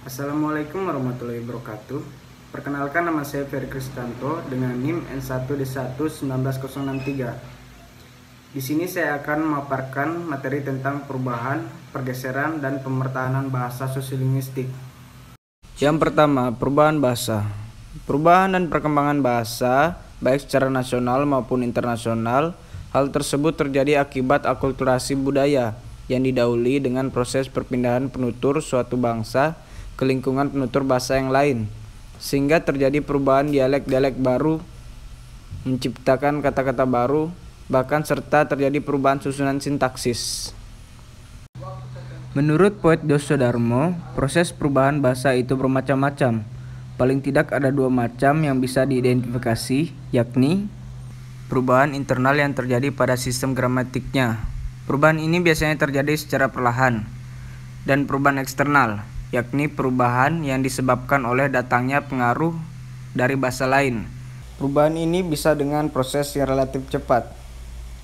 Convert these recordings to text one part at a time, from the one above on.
Assalamualaikum warahmatullahi wabarakatuh. Perkenalkan, nama saya Ferry Kristanto dengan NIM N1D1 19063. Di sini saya akan memaparkan materi tentang perubahan, pergeseran, dan pemertahanan bahasa sosiolinguistik. Yang pertama, perubahan bahasa. Perubahan dan perkembangan bahasa, baik secara nasional maupun internasional, hal tersebut terjadi akibat akulturasi budaya yang didahului dengan proses perpindahan penutur suatu bangsa ke lingkungan penutur bahasa yang lain, sehingga terjadi perubahan dialek-dialek baru, menciptakan kata-kata baru, bahkan serta terjadi perubahan susunan sintaksis. Menurut Poet Djosoedarmo, proses perubahan bahasa itu bermacam-macam. Paling tidak ada dua macam yang bisa diidentifikasi, yakni perubahan internal yang terjadi pada sistem gramatiknya. Perubahan ini biasanya terjadi secara perlahan, dan perubahan eksternal, yakni perubahan yang disebabkan oleh datangnya pengaruh dari bahasa lain. Perubahan ini bisa dengan proses yang relatif cepat,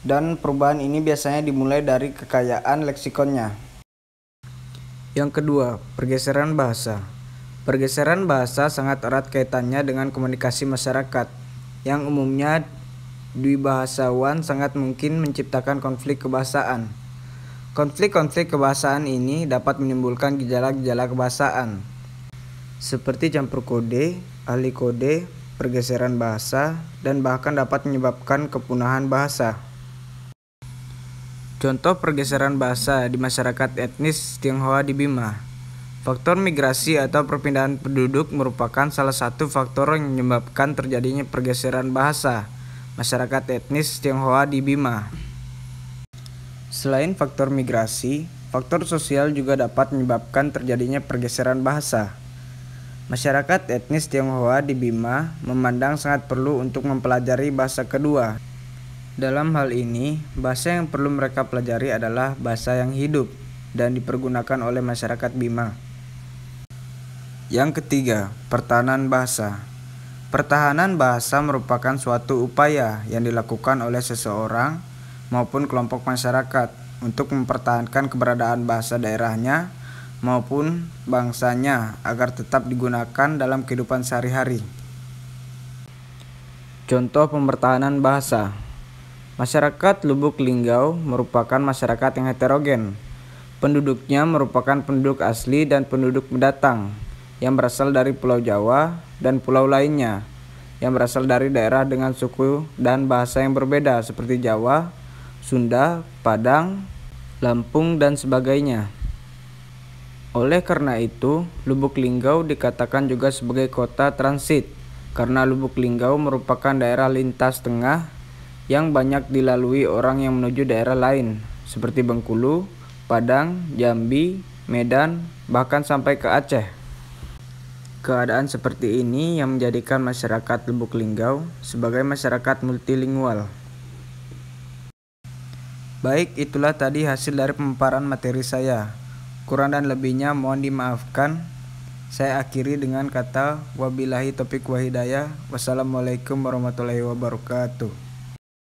dan perubahan ini biasanya dimulai dari kekayaan leksikonnya. Yang kedua, pergeseran bahasa. Pergeseran bahasa sangat erat kaitannya dengan komunikasi masyarakat, yang umumnya dwibahasawan sangat mungkin menciptakan konflik kebahasaan. Konflik-konflik kebahasaan ini dapat menimbulkan gejala-gejala kebahasaan, seperti campur kode, alih kode, pergeseran bahasa, dan bahkan dapat menyebabkan kepunahan bahasa. Contoh pergeseran bahasa di masyarakat etnis Tionghoa di Bima. Faktor migrasi atau perpindahan penduduk merupakan salah satu faktor yang menyebabkan terjadinya pergeseran bahasa masyarakat etnis Tionghoa di Bima. Selain faktor migrasi, faktor sosial juga dapat menyebabkan terjadinya pergeseran bahasa. Masyarakat etnis Tionghoa di Bima memandang sangat perlu untuk mempelajari bahasa kedua. Dalam hal ini, bahasa yang perlu mereka pelajari adalah bahasa yang hidup dan dipergunakan oleh masyarakat Bima. Yang ketiga, pertahanan bahasa. Pertahanan bahasa merupakan suatu upaya yang dilakukan oleh seseorang maupun kelompok masyarakat untuk mempertahankan keberadaan bahasa daerahnya maupun bangsanya agar tetap digunakan dalam kehidupan sehari-hari. Contoh pempertahanan bahasa. Masyarakat Lubuk Linggau merupakan masyarakat yang heterogen. Penduduknya merupakan penduduk asli dan penduduk pendatang yang berasal dari Pulau Jawa dan pulau lainnya yang berasal dari daerah dengan suku dan bahasa yang berbeda seperti Jawa, Sunda, Padang, Lampung, dan sebagainya. Oleh karena itu, Lubuk Linggau dikatakan juga sebagai kota transit, karena Lubuk Linggau merupakan daerah lintas tengah yang banyak dilalui orang yang menuju daerah lain, seperti Bengkulu, Padang, Jambi, Medan, bahkan sampai ke Aceh. Keadaan seperti ini yang menjadikan masyarakat Lubuk Linggau sebagai masyarakat multilingual. Baik, itulah tadi hasil dari pemaparan materi saya. Kurang dan lebihnya mohon dimaafkan. Saya akhiri dengan kata wabillahi taufiq wa hidayah. Wassalamualaikum warahmatullahi wabarakatuh.